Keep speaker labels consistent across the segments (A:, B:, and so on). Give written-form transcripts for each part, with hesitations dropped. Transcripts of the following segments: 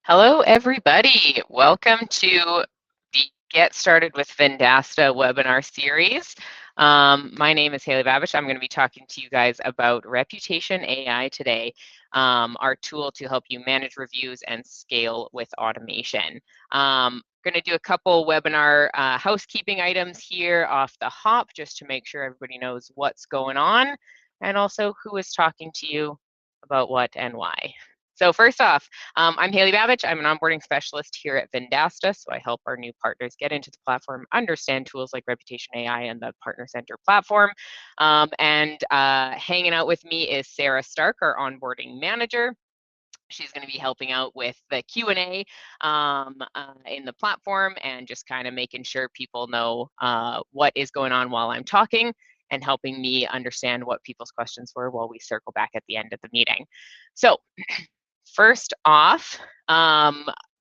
A: Hello, everybody. Welcome to the Get Started with Vendasta webinar series. My name is Haley Babish. I'm going to be talking to you guys about Reputation AI today, our tool to help you manage reviews and scale with automation. Going to do a couple webinar housekeeping items here off the hop just to make sure everybody knows what's going on and also who is talking to you about what and why. So first off, I'm Haley Babbage. I'm an onboarding specialist here at Vendasta, so I help our new partners get into the platform, understand tools like Reputation AI and the Partner Center platform. Hanging out with me is Sarah Stark, our onboarding manager. She's going to be helping out with the Q&A in the platform and just kind of making sure people know what is going on while I'm talking and helping me understand what people's questions were while we circle back at the end of the meeting. So first off,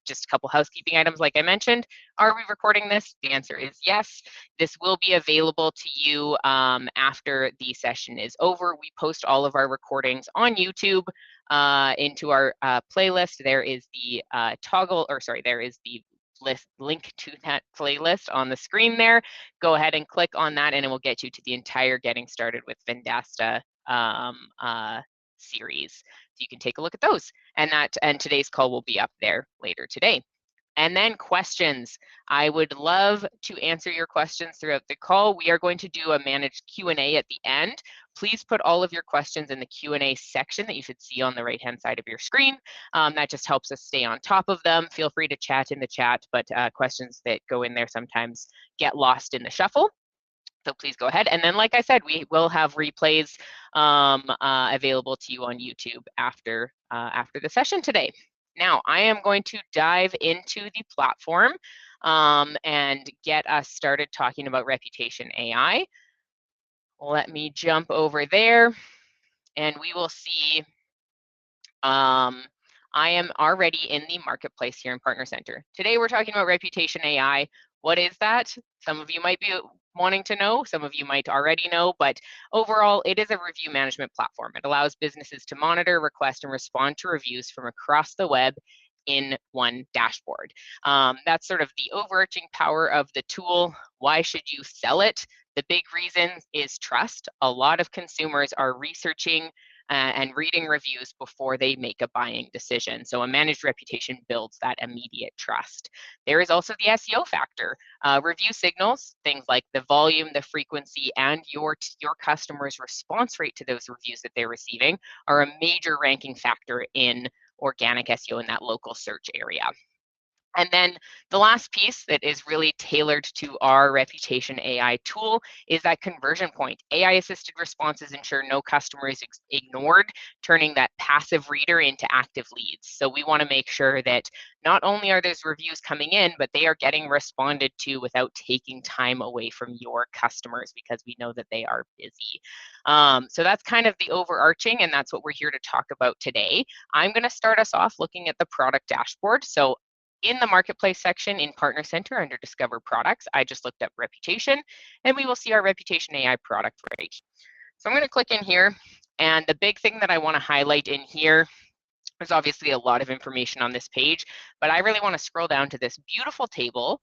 A: just a couple housekeeping items like I mentioned. Are we recording this? The answer is yes. This will be available to you after the session is over. We post all of our recordings on YouTube into our playlist. There is the there is the link to that playlist on the screen there. Go ahead and click on that and it will get you to the entire Getting Started with Vendasta series. So you can take a look at those. And today's call will be up there later today. And then questions. I would love to answer your questions throughout the call. We are going to do a managed Q&A at the end. Please put all of your questions in the Q&A section that you should see on the right-hand side of your screen. That just helps us stay on top of them. Feel free to chat in the chat, but questions that go in there sometimes get lost in the shuffle. So please go ahead. And then, like I said, we will have replays available to you on YouTube after the session today. Now, I am going to dive into the platform and get us started talking about Reputation AI. Let me jump over there and we will see. I am already in the marketplace here in Partner Center. Today, we're talking about Reputation AI. What is that? Some of you might be wanting to know, some of you might already know, but overall, it is a review management platform. It allows businesses to monitor, request, and respond to reviews from across the web in one dashboard. That's sort of the overarching power of the tool. Why should you sell it? The big reason is trust. A lot of consumers are researching and reading reviews before they make a buying decision. So a managed reputation builds that immediate trust. There is also the SEO factor. Review signals, things like the volume, the frequency, and your customer's response rate to those reviews that they're receiving are a major ranking factor in organic SEO in that local search area. And then the last piece that is really tailored to our Reputation AI tool is that conversion point. AI-assisted responses ensure no customer is ignored, turning that passive reader into active leads. So we want to make sure that not only are those reviews coming in, but they are getting responded to without taking time away from your customers because we know that they are busy. So that's kind of the overarching, and that's what we're here to talk about today. I'm going to start us off looking at the product dashboard. So in the Marketplace section in Partner Center under Discover Products, I just looked up Reputation, and we will see our Reputation AI product right here. So I'm going to click in here, and the big thing that I want to highlight in here, there's obviously a lot of information on this page, but I really want to scroll down to this beautiful table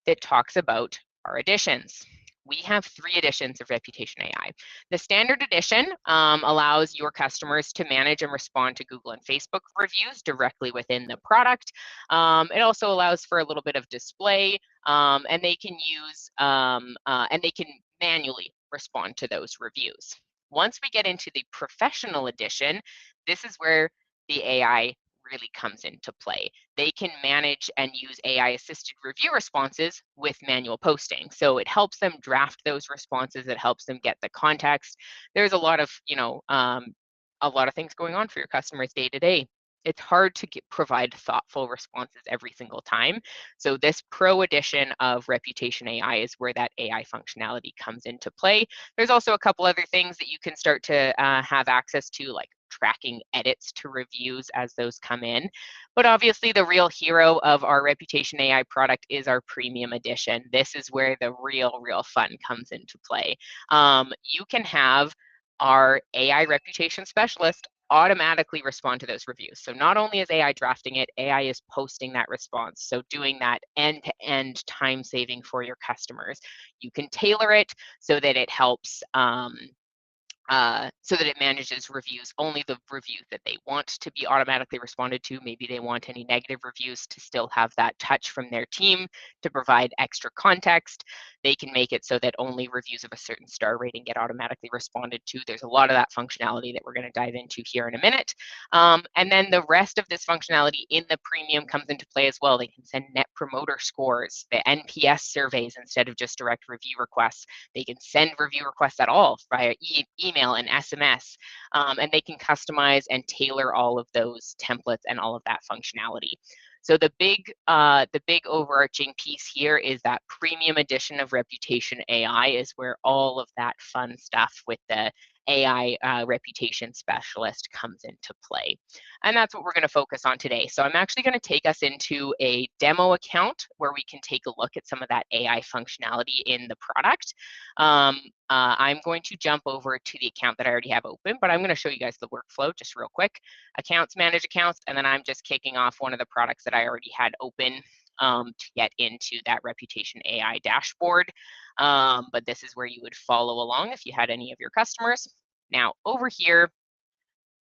A: that talks about our editions. We have 3 editions of Reputation AI. The standard edition allows your customers to manage and respond to Google and Facebook reviews directly within the product. It also allows for a little bit of display, and they can use and they can manually respond to those reviews. Once we get into the professional edition, this is where the AI really comes into play. They can manage and use AI-assisted review responses with manual posting. So it helps them draft those responses. It helps them get the context. There's a lot of, a lot of things going on for your customers day to day. It's hard to provide thoughtful responses every single time. So this pro edition of Reputation AI is where that AI functionality comes into play. There's also a couple other things that you can start to have access to, like tracking edits to reviews as those come in. But obviously the real hero of our Reputation AI product is our premium edition. This is where the real fun comes into play. You can have our AI reputation specialist automatically respond to those reviews. So not only is AI drafting it, AI is posting that response. So doing that end-to-end time saving for your customers. You can tailor it so that it helps so that it manages reviews, only the reviews that they want to be automatically responded to. Maybe they want any negative reviews to still have that touch from their team to provide extra context. They can make it so that only reviews of a certain star rating get automatically responded to. There's a lot of that functionality that we're going to dive into here in a minute. And then the rest of this functionality in the premium comes into play as well. They can send net promoter scores, the NPS surveys instead of just direct review requests. They can send review requests at all via email and SMS, and they can customize and tailor all of those templates and all of that functionality. So the big overarching piece here is that premium edition of Reputation AI is where all of that fun stuff with the AI reputation specialist comes into play. And that's what we're going to focus on today. So I'm actually going to take us into a demo account where we can take a look at some of that AI functionality in the product. I'm going to jump over to the account that I already have open, but I'm going to show you guys the workflow just real quick. Accounts, manage accounts, and then I'm just kicking off one of the products that I already had open to get into that Reputation AI dashboard. But this is where you would follow along if you had any of your customers. Now over here,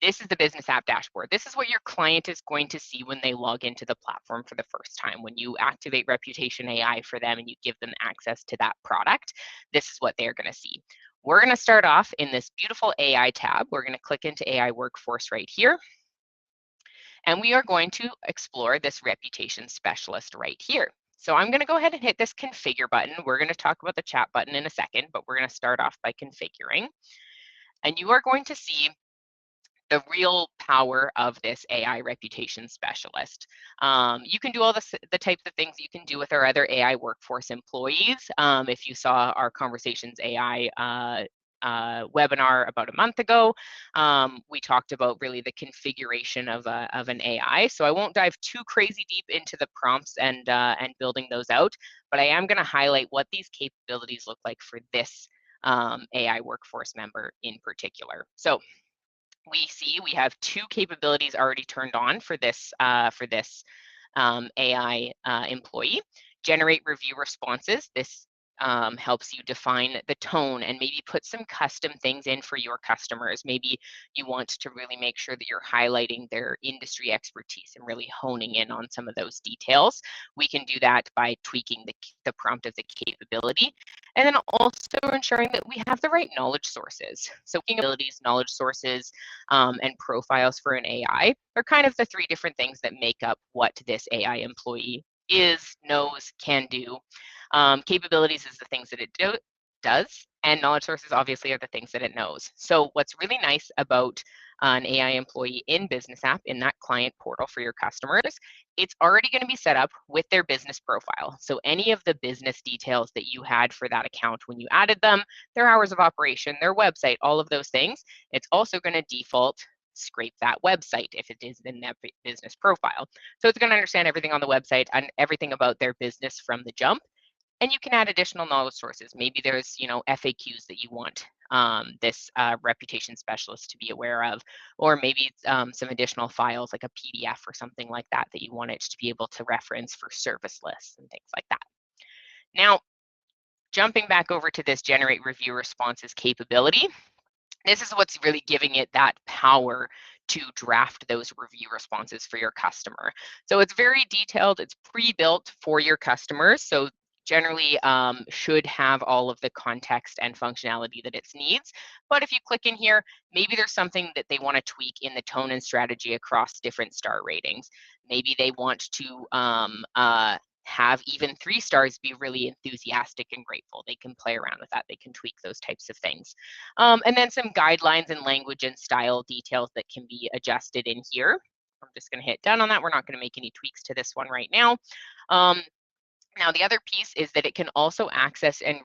A: this is the business app dashboard. This is what your client is going to see when they log into the platform for the first time. When you activate Reputation AI for them and you give them access to that product, this is what they're going to see. We're going to start off in this beautiful AI tab. We're going to click into AI Workforce right here. And we are going to explore this reputation specialist right here. So I'm going to go ahead and hit this configure button. We're going to talk about the chat button in a second, but we're going to start off by configuring. And you are going to see the real power of this AI reputation specialist. You can do all the types of things you can do with our other AI workforce employees. If you saw our Conversations AI webinar about a month ago, we talked about really the configuration of an AI. So I won't dive too crazy deep into the prompts and building those out, but I am going to highlight what these capabilities look like for this AI workforce member in particular. So we see we have two capabilities already turned on for this AI employee. Generate review responses. This helps you define the tone and maybe put some custom things in for your customers. Maybe you want to really make sure that you're highlighting their industry expertise and really honing in on some of those details. We can do that by tweaking the prompt of the capability, and then also ensuring that we have the right knowledge sources. So abilities, knowledge sources, and profiles for an AI are kind of the three different things that make up what this AI employee is, knows, can do. Capabilities is the things that it does, and knowledge sources obviously are the things that it knows. So what's really nice about an AI employee in Business App in that client portal for your customers, it's already going to be set up with their business profile. So any of the business details that you had for that account when you added them, their hours of operation, their website, all of those things, it's also going to default scrape that website if it is in that business profile. So it's going to understand everything on the website and everything about their business from the jump. And you can add additional knowledge sources. Maybe there's, FAQs that you want this reputation specialist to be aware of, or maybe some additional files like a PDF or something like that that you want it to be able to reference for service lists and things like that. Now, jumping back over to this generate review responses capability, this is what's really giving it that power to draft those review responses for your customer. So it's very detailed, it's pre-built for your customers. So generally should have all of the context and functionality that it needs. But if you click in here, maybe there's something that they want to tweak in the tone and strategy across different star ratings. Maybe they want to have even 3 stars be really enthusiastic and grateful. They can play around with that. They can tweak those types of things. And then some guidelines and language and style details that can be adjusted in here. I'm just going to hit done on that. We're not going to make any tweaks to this one right now. Now, the other piece is that it can also access and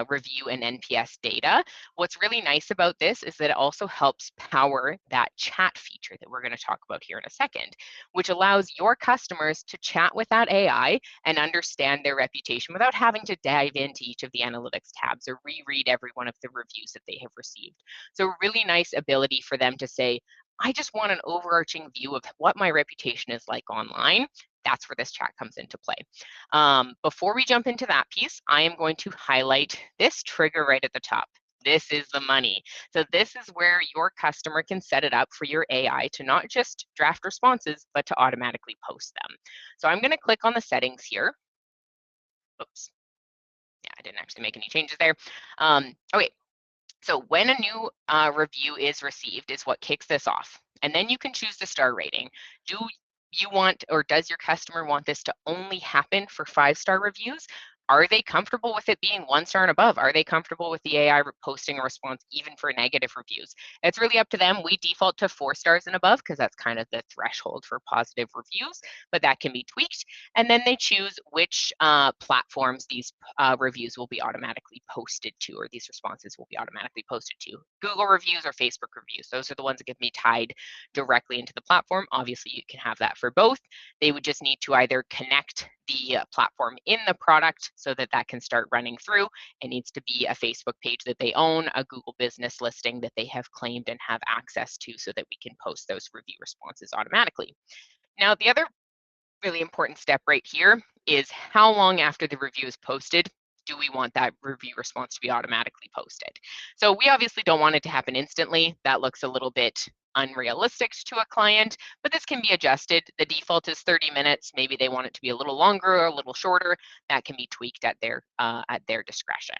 A: review an NPS data. What's really nice about this is that it also helps power that chat feature that we're going to talk about here in a second, which allows your customers to chat with that AI and understand their reputation without having to dive into each of the analytics tabs or reread every one of the reviews that they have received. So a really nice ability for them to say, I just want an overarching view of what my reputation is like online. That's where this chat comes into play. Before we jump into that piece, I am going to highlight this trigger right at the top. This is the money. So this is where your customer can set it up for your AI to not just draft responses, but to automatically post them. So I'm going to click on the settings here. Oops. Yeah, I didn't actually make any changes there. Okay, so when a new review is received is what kicks this off. And then you can choose the star rating. Do you want, or does your customer want this to only happen for 5-star reviews? Are they comfortable with it being 1 star and above? Are they comfortable with the AI posting a response even for negative reviews? It's really up to them. We default to 4 stars and above because that's kind of the threshold for positive reviews, but that can be tweaked. And then they choose which platforms these reviews will be automatically posted to, or these responses will be automatically posted to. Google reviews or Facebook reviews. Those are the ones that get me tied directly into the platform. Obviously, you can have that for both. They would just need to either connect the platform in the product so that that can start running through. It needs to be a Facebook page that they own, a Google business listing that they have claimed and have access to so that we can post those review responses automatically. Now, the other really important step right here is how long after the review is posted do we want that review response to be automatically posted? So we obviously don't want it to happen instantly. That looks a little bit unrealistic to a client, but this can be adjusted. The default is 30 minutes. Maybe they want it to be a little longer or a little shorter. That can be tweaked at their discretion.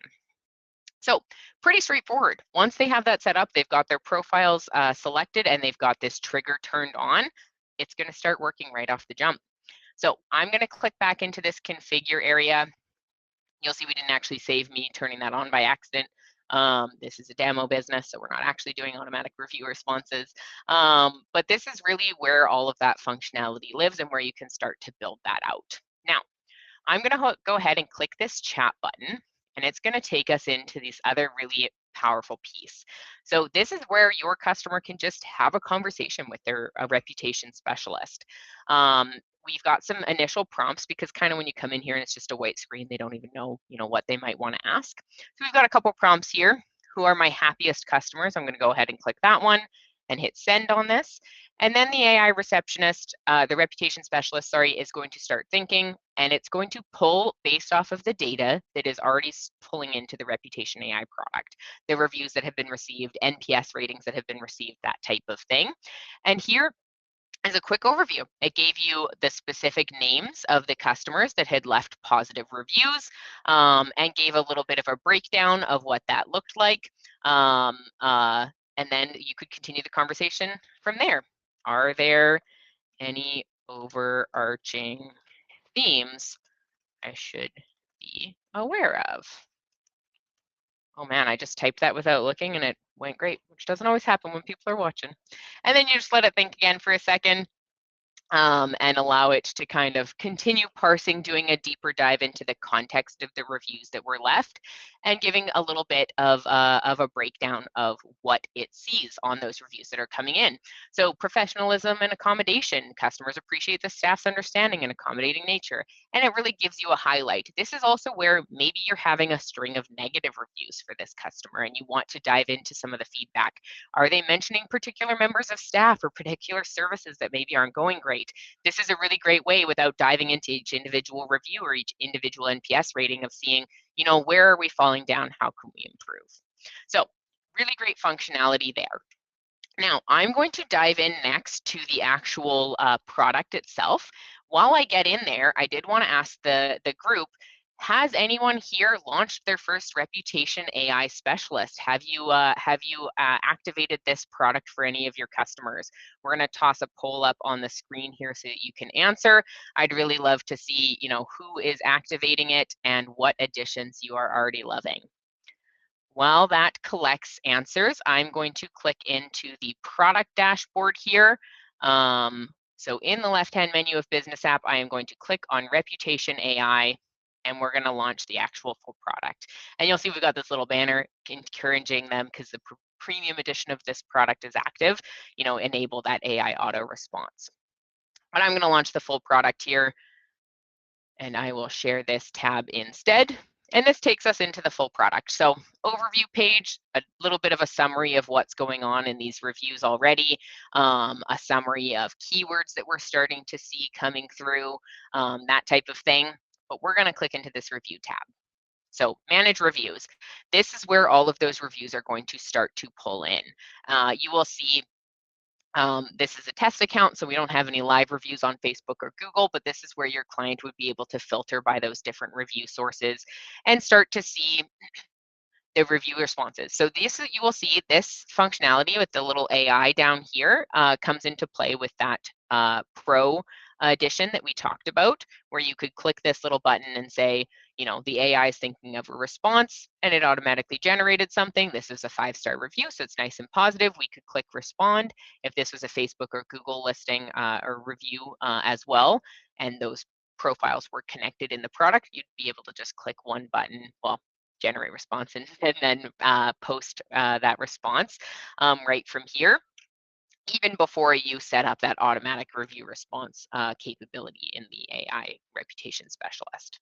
A: So pretty straightforward. Once they have that set up, they've got their profiles selected and they've got this trigger turned on, it's going to start working right off the jump. So I'm going to click back into this configure area. You'll see we didn't actually save me turning that on by accident. This is a demo business, so we're not actually doing automatic review responses. But this is really where all of that functionality lives and where you can start to build that out. Now, I'm going to go ahead and click this chat button, and it's going to take us into this other really powerful piece. So this is where your customer can just have a conversation with their reputation specialist. We've got some initial prompts because kind of when you come in here and it's just a white screen, they don't even know, what they might want to ask. So we've got a couple prompts here. Who are my happiest customers? I'm going to go ahead and click that one and hit send on this. And then the AI receptionist, the reputation specialist, sorry, is going to start thinking, and it's going to pull based off of the data that is already pulling into the reputation AI product, the reviews that have been received, NPS ratings that have been received, that type of thing. And here as a quick overview, it gave you the specific names of the customers that had left positive reviews and gave a little bit of a breakdown of what that looked like. And then you could continue the conversation from there. Are there any overarching themes I should be aware of? Oh man, I just typed that without looking and it went great, which doesn't always happen when people are watching. And then you just let it think again for a second. And allow it to kind of continue parsing, doing a deeper dive into the context of the reviews that were left, and giving a little bit of a breakdown of what it sees on those reviews that are coming in. So professionalism and accommodation, customers appreciate the staff's understanding and accommodating nature, and it really gives you a highlight. This is also where maybe you're having a string of negative reviews for this customer and you want to dive into some of the feedback. Are they mentioning particular members of staff or particular services that maybe aren't going great? This is a really great way without diving into each individual review or each individual NPS rating of seeing, where are we falling down? How can we improve? So really great functionality there. Now, I'm going to dive in next to the actual product itself. While I get in there, I did want to ask the group, has anyone here launched their first reputation AI specialist? Have you activated this product for any of your customers? We're going to toss a poll up on the screen here so that you can answer. I'd really love to see, who is activating it and what additions you are already loving. While that collects answers, I'm going to click into the product dashboard here. So in the left-hand menu of Business App, I am going to click on Reputation AI, and we're going to launch the actual full product. And you'll see we've got this little banner encouraging them, because the premium edition of this product is active, enable that AI auto response. But I'm going to launch the full product here, and I will share this tab instead. And this takes us into the full product. So overview page, a little bit of a summary of what's going on in these reviews already, a summary of keywords that we're starting to see coming through, that type of thing. But we're going to click into this review tab. So manage reviews. This is where all of those reviews are going to start to pull in. You will see this is a test account, so we don't have any live reviews on Facebook or Google, but this is where your client would be able to filter by those different review sources and start to see the review responses. So this, you will see this functionality with the little AI down here comes into play with that Pro edition that we talked about, where you could click this little button and say, you know, the AI is thinking of a response and it automatically generated something. This is a 5-star review, so it's nice and positive. We could click respond. If this was a Facebook or Google listing or review as well, and those profiles were connected in the product, you'd be able to just click one button, well, generate response and then post that response right from here, even before you set up that automatic review response capability in the AI Reputation Specialist.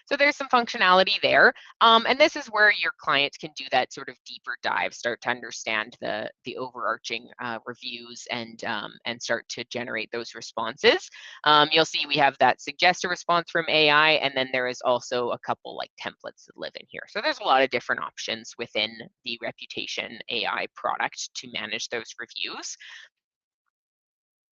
A: So there's some functionality there. And this is where your client can do that sort of deeper dive, start to understand the overarching reviews and start to generate those responses. You'll see we have that suggest a response from AI, and then there is also a couple like templates that live in here. So there's a lot of different options within the Reputation AI product to manage those reviews.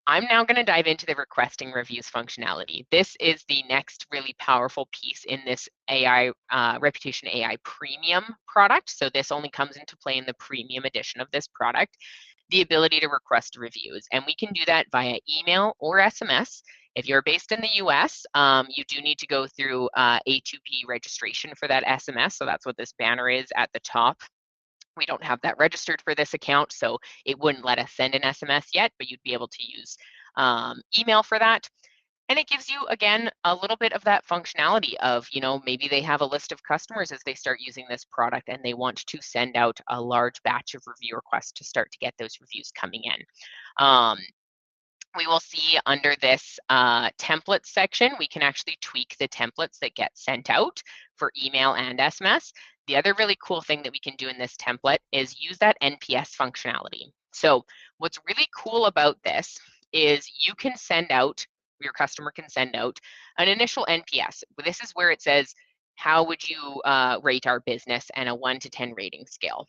A: I'm now going to dive into the requesting reviews functionality. This is the next really powerful piece in this AI Reputation AI Premium product. So this only comes into play in the premium edition of this product, the ability to request reviews. And we can do that via email or SMS. If you're based in the US, you do need to go through A2P registration for that SMS. So that's what this banner is at the top. We don't have that registered for this account, so it wouldn't let us send an SMS yet, but you'd be able to use email for that. And it gives you, again, a little bit of that functionality of, you know, maybe they have a list of customers as they start using this product and they want to send out a large batch of review requests to start to get those reviews coming in. We will see under this templates section, we can actually tweak the templates that get sent out for email and SMS. The other really cool thing that we can do in this template is use that NPS functionality. So what's really cool about this is you can send out, your customer can send out an initial NPS. This is where it says, how would you rate our business and a 1 to 10 rating scale.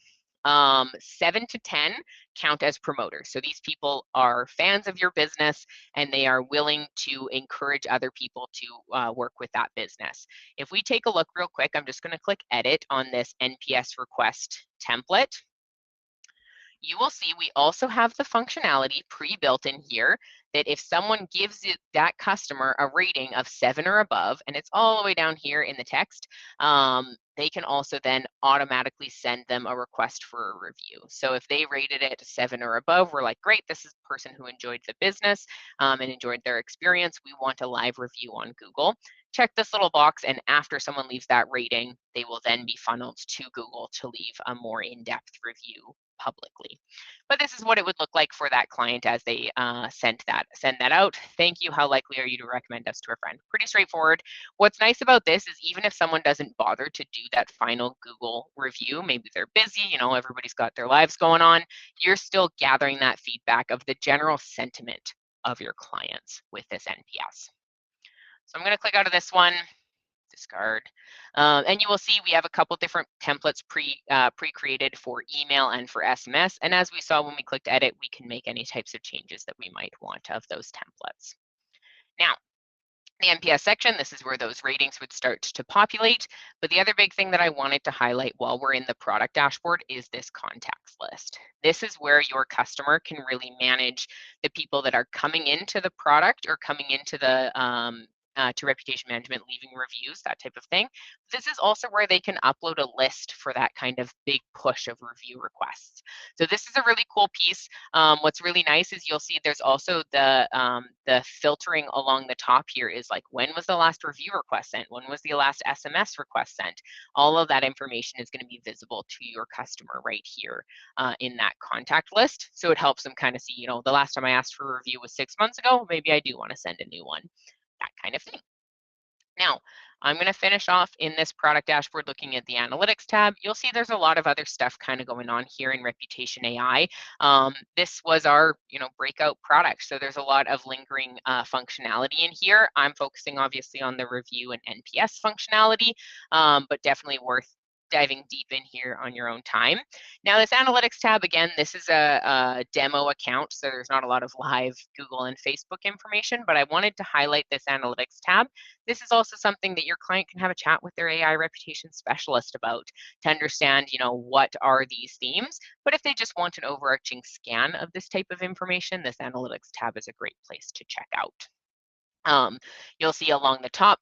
A: 7 to 10 count as promoters. So these people are fans of your business and they are willing to encourage other people to work with that business. If we take a look real quick, I'm just going to click edit on this NPS request template. You will see we also have the functionality pre-built in here that if someone gives that customer a rating of 7 or above, and it's all the way down here in the text, they can also then automatically send them a request for a review. So if they rated it 7 or above, we're like, great, this is a person who enjoyed the business and enjoyed their experience. We want a live review on Google. Check this little box, and after someone leaves that rating, they will then be funneled to Google to leave a more in-depth review publicly. But this is what it would look like for that client as they send that out. Thank you. How likely are you to recommend us to a friend? Pretty straightforward. What's nice about this is even if someone doesn't bother to do that final Google review, maybe they're busy, you know, everybody's got their lives going on, you're still gathering that feedback of the general sentiment of your clients with this NPS. So I'm going to click out of this one, discard, and you will see we have a couple different templates pre-created for email and for SMS. And as we saw when we clicked edit, we can make any types of changes that we might want of those templates. Now, the NPS section, this is where those ratings would start to populate. But the other big thing that I wanted to highlight while we're in the product dashboard is this contacts list. This is where your customer can really manage the people that are coming into the product or coming into the to reputation management, leaving reviews, that type of thing. This is also where they can upload a list for that kind of big push of review requests. So this is a really cool piece. What's really nice is you'll see there's also the filtering along the top here is like, when was the last review request sent? When was the last SMS request sent? All of that information is going to be visible to your customer right here in that contact list. So it helps them kind of see, you know, the last time I asked for a review was 6 months ago, maybe I do want to send a new one. That kind of thing. Now, I'm going to finish off in this product dashboard looking at the analytics tab. You'll see there's a lot of other stuff kind of going on here in Reputation AI. This was our, breakout product. So there's a lot of lingering functionality in here. I'm focusing obviously on the review and NPS functionality, but definitely worth diving deep in here on your own time. Now this analytics tab, again, this is a demo account, so there's not a lot of live Google and Facebook information, but I wanted to highlight this analytics tab. This is also something that your client can have a chat with their AI reputation specialist about to understand, what are these themes. But if they just want an overarching scan of this type of information, this analytics tab is a great place to check out. You'll see along the top,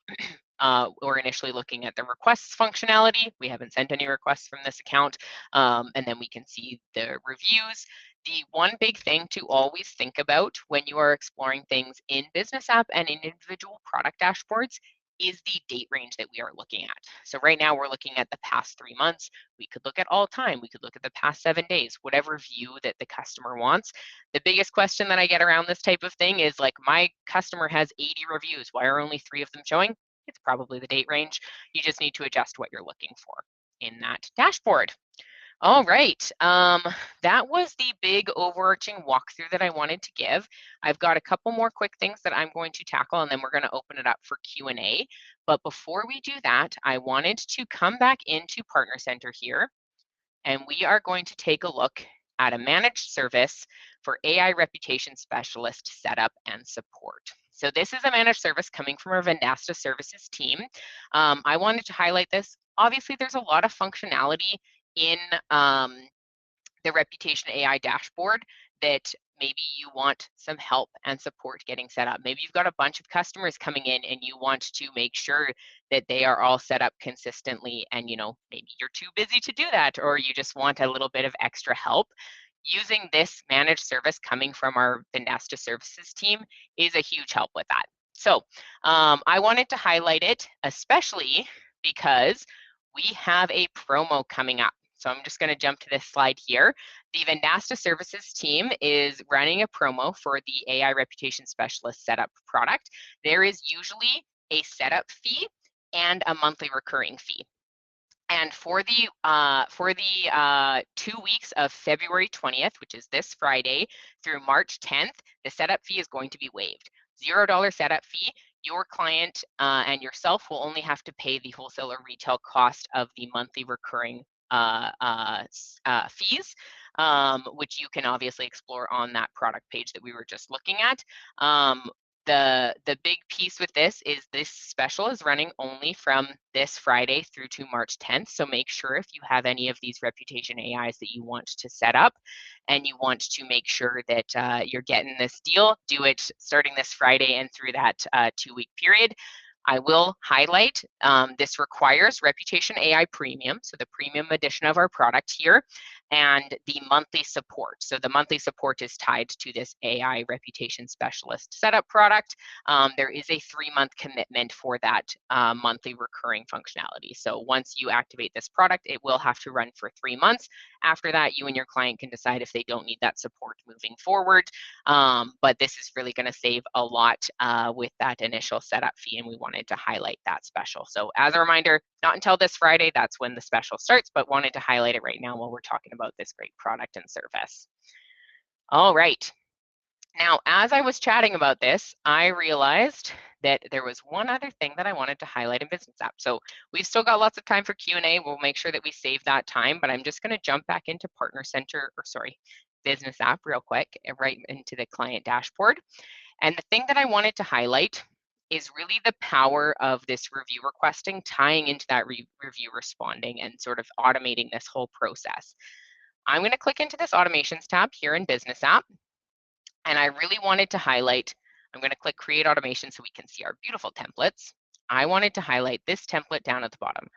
A: we're initially looking at the requests functionality. We haven't sent any requests from this account. And then we can see the reviews. The one big thing to always think about when you are exploring things in Business App and in individual product dashboards is the date range that we are looking at. So right now we're looking at the past 3 months. We could look at all time. We could look at the past 7 days, whatever view that the customer wants. The biggest question that I get around this type of thing is like, my customer has 80 reviews. Why are only 3 of them showing? It's probably the date range. You just need to adjust what you're looking for in that dashboard. All right, that was the big overarching walkthrough that I wanted to give. I've got a couple more quick things that I'm going to tackle, and then we're going to open it up for Q&A. But before we do that, I wanted to come back into Partner Center here, and we are going to take a look at a managed service for AI reputation specialist setup and support. So this is a managed service coming from our Vendasta services team. I wanted to highlight this. Obviously, there's a lot of functionality in the Reputation AI dashboard that maybe you want some help and support getting set up. Maybe you've got a bunch of customers coming in and you want to make sure that they are all set up consistently, and maybe you're too busy to do that, or you just want a little bit of extra help. Using this managed service coming from our Vendasta services team is a huge help with that. So I wanted to highlight it, especially because we have a promo coming up. So I'm just going to jump to this slide here. The Vendasta services team is running a promo for the AI reputation specialist setup product. There is usually a setup fee and a monthly recurring fee. And for the 2 weeks of February 20th, which is this Friday, through March 10th, the setup fee is going to be waived. $0 setup fee. Your client and yourself will only have to pay the wholesale or retail cost of the monthly recurring fees, which you can obviously explore on that product page that we were just looking at. The big piece with this is this special is running only from this Friday through to March 10th. So make sure if you have any of these reputation AIs that you want to set up and you want to make sure that you're getting this deal, do it starting this Friday and through that 2-week period. I will highlight this requires Reputation AI Premium, so the premium edition of our product here, and the monthly support. So the monthly support is tied to this AI Reputation Specialist setup product. There is a 3-month commitment for that monthly recurring functionality. So once you activate this product, it will have to run for 3 months. After that, you and your client can decide if they don't need that support moving forward. But this is really going to save a lot with that initial setup fee, and we wanted to highlight that special. So as a reminder, not until this Friday, that's when the special starts, but wanted to highlight it right now while we're talking about this great product and service. All right. Now, as I was chatting about this, I realized that there was one other thing that I wanted to highlight in Business App. So we've still got lots of time for Q&A. We'll make sure that we save that time, but I'm just going to jump back into Business App real quick and right into the client dashboard. And the thing that I wanted to highlight is really the power of this review requesting, tying into that review responding and sort of automating this whole process. I'm going to click into this automations tab here in Business App. And I really wanted to highlight, I'm going to click create automation so we can see our beautiful templates. I wanted to highlight this template down at the bottom,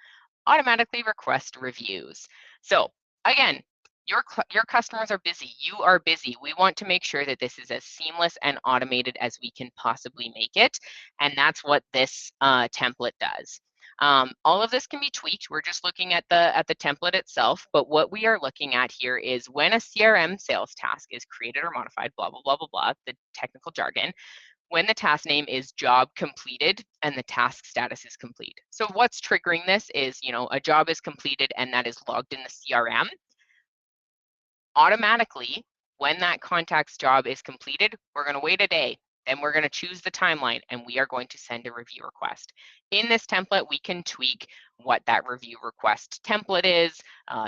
A: automatically request reviews. So again, your customers are busy. You are busy. We want to make sure that this is as seamless and automated as we can possibly make it. And that's what this template does. All of this can be tweaked. We're just looking at the template itself, but what we are looking at here is when a CRM sales task is created or modified, blah, blah, blah, blah, blah, the technical jargon, when the task name is job completed and the task status is complete. So what's triggering this is, a job is completed and that is logged in the CRM. Automatically, when that contact's job is completed, we're going to wait a day. Then we're going to choose the timeline and we are going to send a review request. In this template, we can tweak what that review request template is,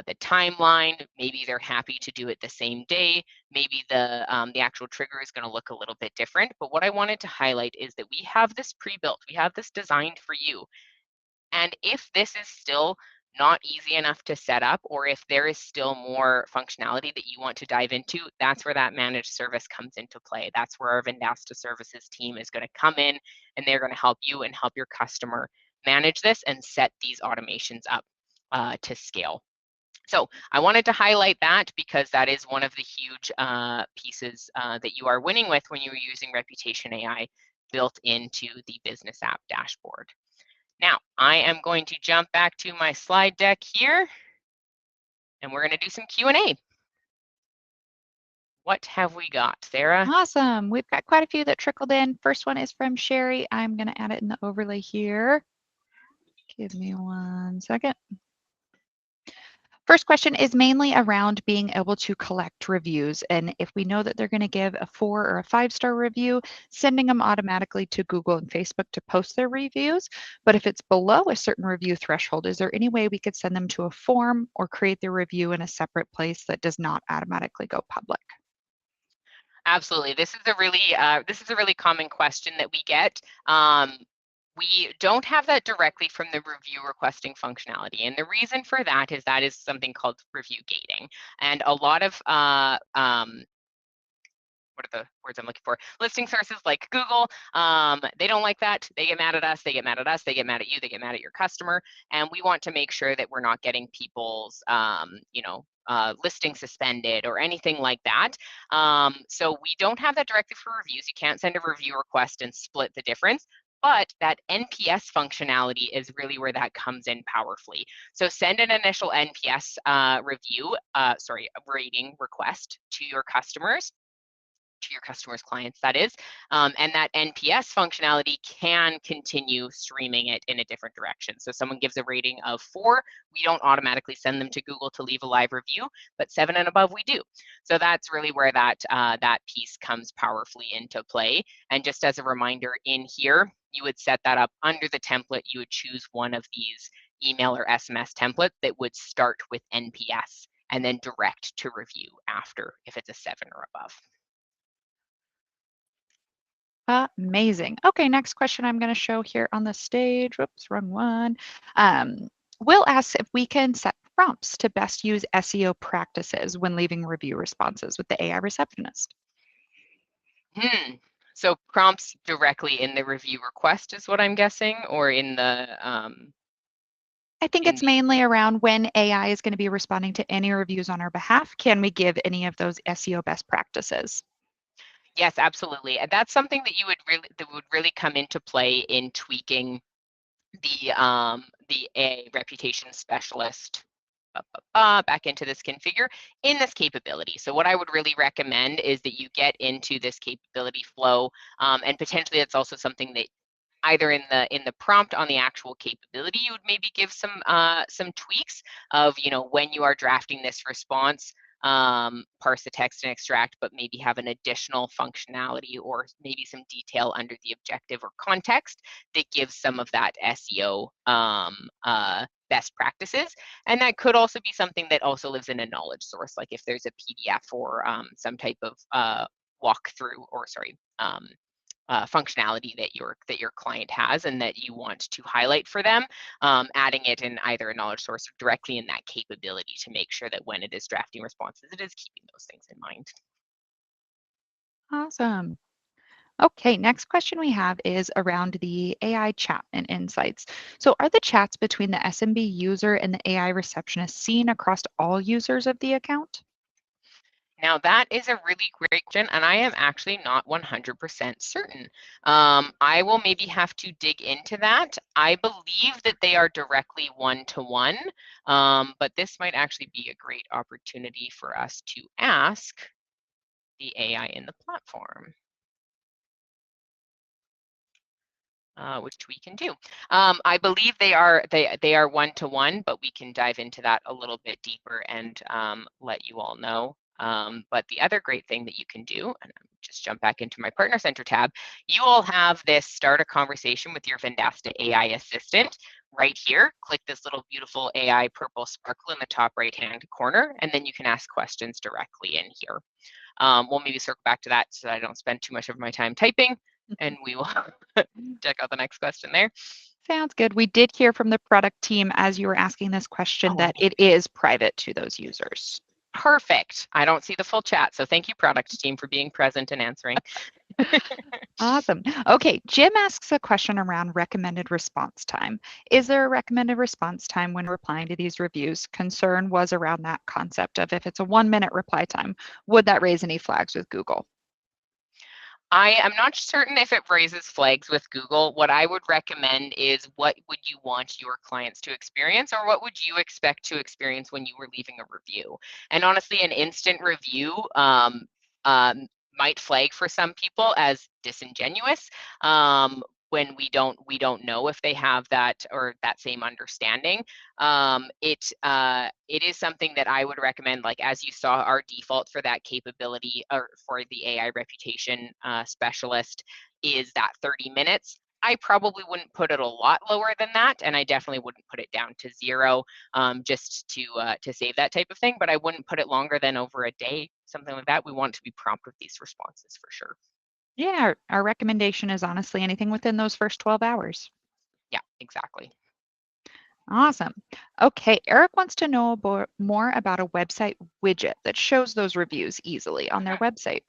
A: the timeline. Maybe they're happy to do it the same day. Maybe the actual trigger is going to look a little bit different. But what I wanted to highlight is that we have this pre-built. We have this designed for you. And if this is still not easy enough to set up, or if there is still more functionality that you want to dive into, that's where that managed service comes into play. That's where our Vendasta Services team is going to come in, and they're going to help you and help your customer manage this and set these automations up to scale. So I wanted to highlight that because that is one of the huge pieces that you are winning with when you're using Reputation AI built into the business app dashboard. Now, I am going to jump back to my slide deck here, and we're going to do some Q&A. What have we got, Sarah?
B: Awesome. We've got quite a few that trickled in. First one is from Sherry. I'm going to add it in the overlay here. Give me 1 second. First question is mainly around being able to collect reviews. And if we know that they're going to give a 4 or a 5-star review, sending them automatically to Google and Facebook to post their reviews. But if it's below a certain review threshold, is there any way we could send them to a form or create the review in a separate place that does not automatically go public?
A: Absolutely. This is a really common question that we get. We don't have that directly from the review requesting functionality. And the reason for that is something called review gating. And a lot of what are the words I'm looking for? Listing sources like Google, they don't like that. They get mad at us. They get mad at us. They get mad at you. They get mad at your customer. And we want to make sure that we're not getting people's, listing suspended or anything like that. So we don't have that directly for reviews. You can't send a review request and split the difference. But that NPS functionality is really where that comes in powerfully. So send an initial NPS rating request to your customers, to your customers' clients, that is, and that NPS functionality can continue streaming it in a different direction. So someone gives a rating of 4, we don't automatically send them to Google to leave a live review, but 7 and above we do. So that's really where that piece comes powerfully into play. And just as a reminder, in here, you would set that up under the template. You would choose one of these email or SMS templates that would start with NPS and then direct to review after if it's a 7 or above.
B: Amazing. Okay, next question I'm going to show here on the stage. Whoops, wrong one. Will asks if we can set prompts to best use SEO practices when leaving review responses with the AI receptionist.
A: So prompts directly in the review request is what I'm guessing, or in the
B: I think it's mainly around when AI is going to be responding to any reviews on our behalf. Can we give any of those SEO best practices?
A: Yes, absolutely. And that's something that would really come into play in tweaking the AI reputation specialist back into this configure in this capability. So what I would really recommend is that you get into this capability flow, and potentially it's also something that either in the prompt on the actual capability, you would maybe give some tweaks of, when you are drafting this response, parse the text and extract, but maybe have an additional functionality or maybe some detail under the objective or context that gives some of that SEO best practices. And that could also be something that also lives in a knowledge source, like if there's a PDF or some type of walkthrough or functionality that your client has and that you want to highlight for them, adding it in either a knowledge source or directly in that capability to make sure that when it is drafting responses, it is keeping those things in mind.
B: Awesome. Okay, next question we have is around the AI chat and insights. So are the chats between the SMB user and the AI receptionist seen across all users of the account?
A: Now, that is a really great question, and I am actually not 100% certain. I will maybe have to dig into that. I believe that they are directly one-to-one, but this might actually be a great opportunity for us to ask the AI in the platform. which we can do. I believe they are one-to-one, but we can dive into that a little bit deeper and let you all know. But the other great thing that you can do, and I'm just jump back into my Partner Center tab, you all have this start a conversation with your Vendasta AI assistant right here. Click this little beautiful AI purple sparkle in the top right-hand corner, and then you can ask questions directly in here. We'll maybe circle back to that so that I don't spend too much of my time typing, and we will check out the next question there.
B: Sounds good. We did hear from the product team as you were asking this question that it is private to those users.
A: Perfect. I don't see the full chat, so thank you, product team, for being present and answering.
B: Awesome. Okay, Jim asks a question around recommended response time. Is there a recommended response time when replying to these reviews? Concern was around that concept of if it's a 1-minute reply time, would that raise any flags with Google?
A: I am not certain if it raises flags with Google. What I would recommend is what would you want your clients to experience, or what would you expect to experience when you were leaving a review? And honestly, an instant review might flag for some people as disingenuous. When we don't know if they have that or that same understanding. It is something that I would recommend, like as you saw, our default for that capability or for the AI reputation specialist is that 30 minutes. I probably wouldn't put it a lot lower than that, and I definitely wouldn't put it down to 0 just to save that type of thing, but I wouldn't put it longer than over a day, something like that. We want to be prompt with these responses for sure.
B: Yeah, our recommendation is honestly anything within those first 12 hours.
A: Yeah, exactly.
B: Awesome. Okay, Eric wants to know more about a website widget that shows those reviews easily on their website.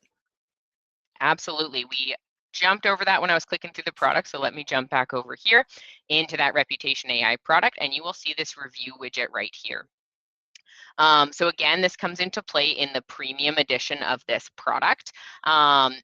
A: Absolutely. We jumped over that when I was clicking through the product. So let me jump back over here into that Reputation AI product, and you will see this review widget right here. So again, this comes into play in the premium edition of this product. And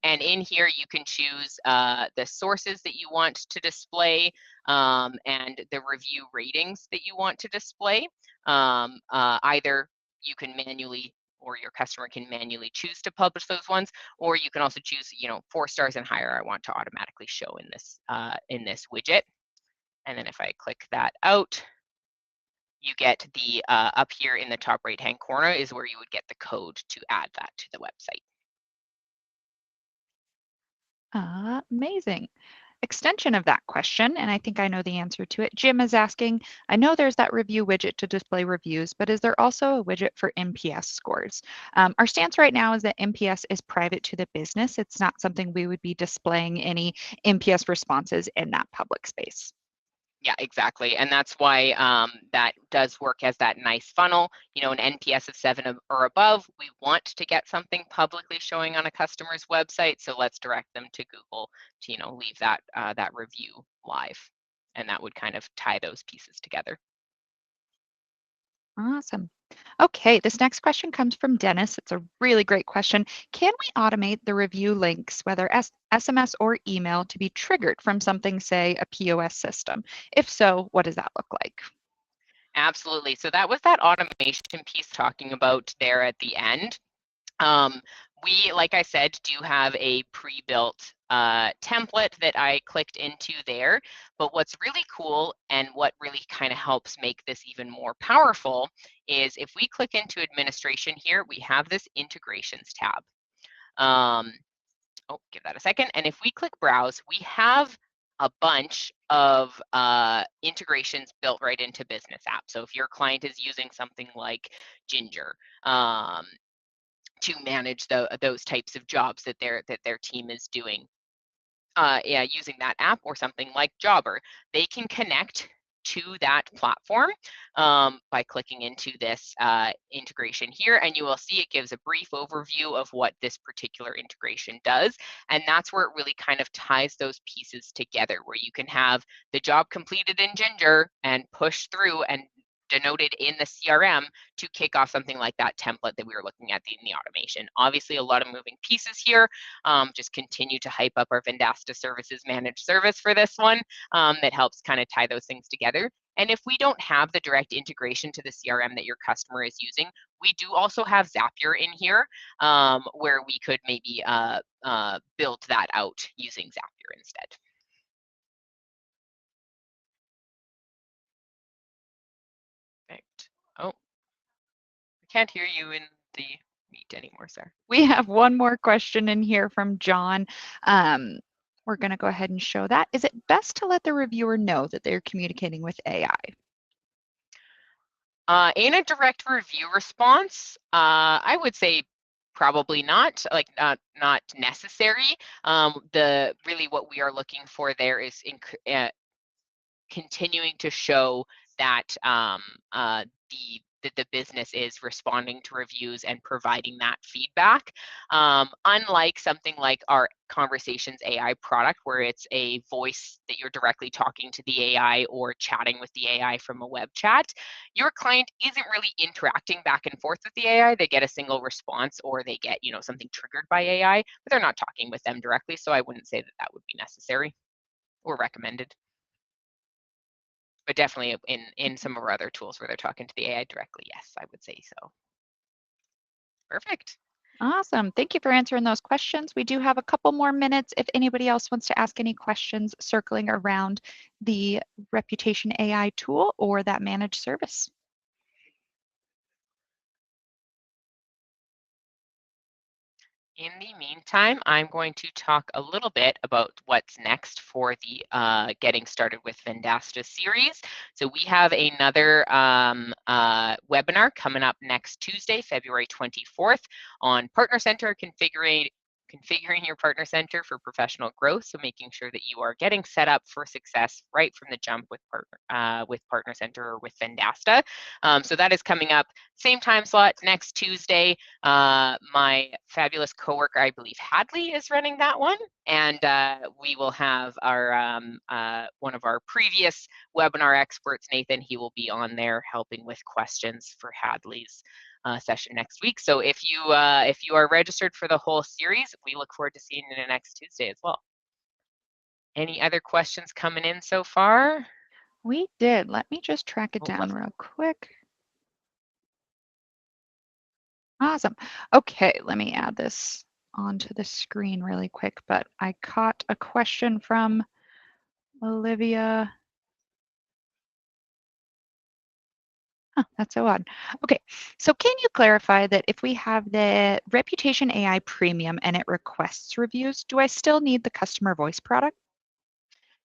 A: in here, you can choose the sources that you want to display and the review ratings that you want to display. Either you can manually or your customer can manually choose to publish those ones, or you can also choose, 4 stars and higher I want to automatically show in this widget. And then if I click that out, you get the up here in the top right hand corner is where you would get the code to add that to the website.
B: Amazing. Extension of that question, and I think I know the answer to it. Jim is asking, I know there's that review widget to display reviews, but is there also a widget for NPS scores? Our stance right now is that NPS is private to the business. It's not something we would be displaying any NPS responses in that public space.
A: Yeah, exactly. And that's why that does work as that nice funnel. An NPS of 7 or above, we want to get something publicly showing on a customer's website. So let's direct them to Google to, leave that review live. And that would kind of tie those pieces together.
B: Awesome. Okay, this next question comes from Dennis. It's a really great question. Can we automate the review links, whether SMS or email, to be triggered from something, say, a POS system? If so, what does that look like?
A: Absolutely. So that was that automation piece talking about there at the end. We, like I said, do have a pre-built template that I clicked into there. But what's really cool and what really kind of helps make this even more powerful is if we click into administration here, we have this integrations tab. Give that a second. And if we click browse, we have a bunch of integrations built right into business apps. So if your client is using something like Ginger, to manage those types of jobs that their team is doing, using that app, or something like Jobber, they can connect to that platform by clicking into this integration here, and you will see it gives a brief overview of what this particular integration does. And that's where it really kind of ties those pieces together, where you can have the job completed in Ginger and push through and denoted in the CRM to kick off something like that template that we were looking at in the automation. Obviously, a lot of moving pieces here. Just continue to hype up our Vendasta Services Managed Service for this one that helps kind of tie those things together. And if we don't have the direct integration to the CRM that your customer is using, we do also have Zapier in here where we could maybe build that out using Zapier instead. Can't hear you in the meet anymore, sir.
B: We have one more question in here from John. We're going to go ahead and show that. Is it best to let the reviewer know that they're communicating with AI?
A: In a direct review response, I would say probably not, like not necessary. Really what we are looking for there is continuing to show that the business is responding to reviews and providing that feedback. Unlike something like our Conversations AI product, where it's a voice that you're directly talking to the AI or chatting with the AI from a web chat, your client isn't really interacting back and forth with the AI. They get a single response or they get, something triggered by AI, but they're not talking with them directly. So I wouldn't say that that would be necessary or recommended. But definitely in some of our other tools where they're talking to the AI directly, yes, I would say so. Perfect.
B: Awesome. Thank you for answering those questions. We do have a couple more minutes if anybody else wants to ask any questions circling around the Reputation AI tool or that managed service.
A: In the meantime, I'm going to talk a little bit about what's next for the Getting Started with Vendasta series. So we have another webinar coming up next Tuesday, February 24th on Partner Center configuring your partner center for professional growth. So making sure that you are getting set up for success right from the jump with Partner Center or with Vendasta. So that is coming up, same time slot next Tuesday. My fabulous coworker, I believe Hadley, is running that one, and we will have our one of our previous webinar experts, Nathan. He will be on there helping with questions for Hadley's session next week. So if you are registered for the whole series, we look forward to seeing you next Tuesday as well. Any other questions coming in so far?
B: We did. Let me just track it down real quick. Awesome. Okay, let me add this onto the screen really quick, but I caught a question from Olivia. Huh, that's so odd. Okay, so can you clarify that if we have the Reputation AI Premium and it requests reviews, do I still need the customer voice product?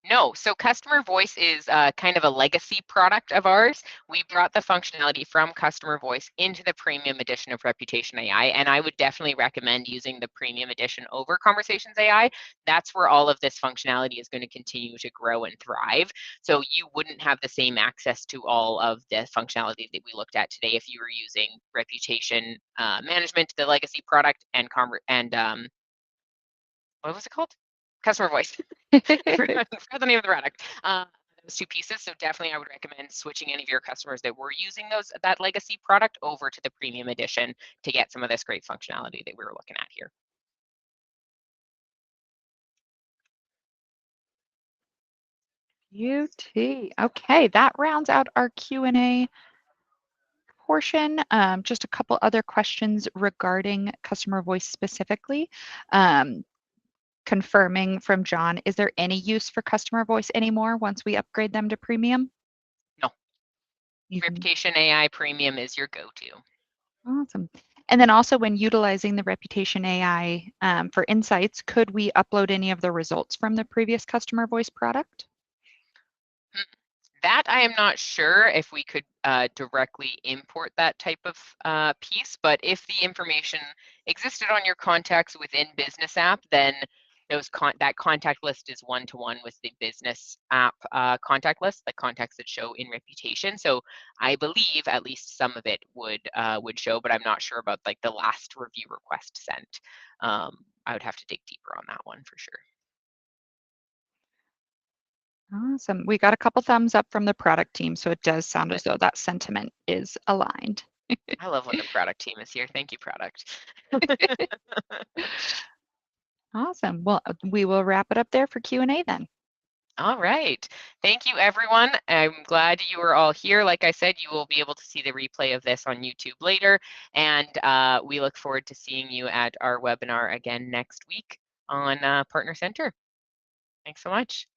A: No, so Customer Voice is kind of a legacy product of ours. We brought the functionality from Customer Voice into the premium edition of Reputation AI, and I would definitely recommend using the premium edition over Conversations AI. That's where all of this functionality is going to continue to grow and thrive. So you wouldn't have the same access to all of the functionality that we looked at today if you were using Reputation Management, the legacy product, and what was it called? Customer Voice. I forgot the name of the product. Those two pieces. So definitely I would recommend switching any of your customers that were using that legacy product over to the premium edition to get some of this great functionality that we were looking at here.
B: UT. Okay, that rounds out our Q&A portion. Just a couple other questions regarding customer voice specifically. Confirming from John, is there any use for customer voice anymore once we upgrade them to premium?
A: No. Reputation AI Premium is your go-to.
B: Awesome. And then also when utilizing the Reputation AI for insights, could we upload any of the results from the previous customer voice product?
A: That I am not sure if we could directly import that type of piece, but if the information existed on your contacts within Business app, then that contact list is one-to-one with the Business app contact list, the contacts that show in Reputation. So I believe at least some of it would show, but I'm not sure about like the last review request sent. I would have to dig deeper on that one for sure.
B: Awesome. We got a couple thumbs up from the product team, so it does sound as though that sentiment is aligned.
A: I love when the product team is here. Thank you, product.
B: Awesome. Well, we will wrap it up there for Q&A then.
A: All right. Thank you, everyone. I'm glad you were all here. Like I said, you will be able to see the replay of this on YouTube later, and we look forward to seeing you at our webinar again next week on Partner Center. Thanks so much.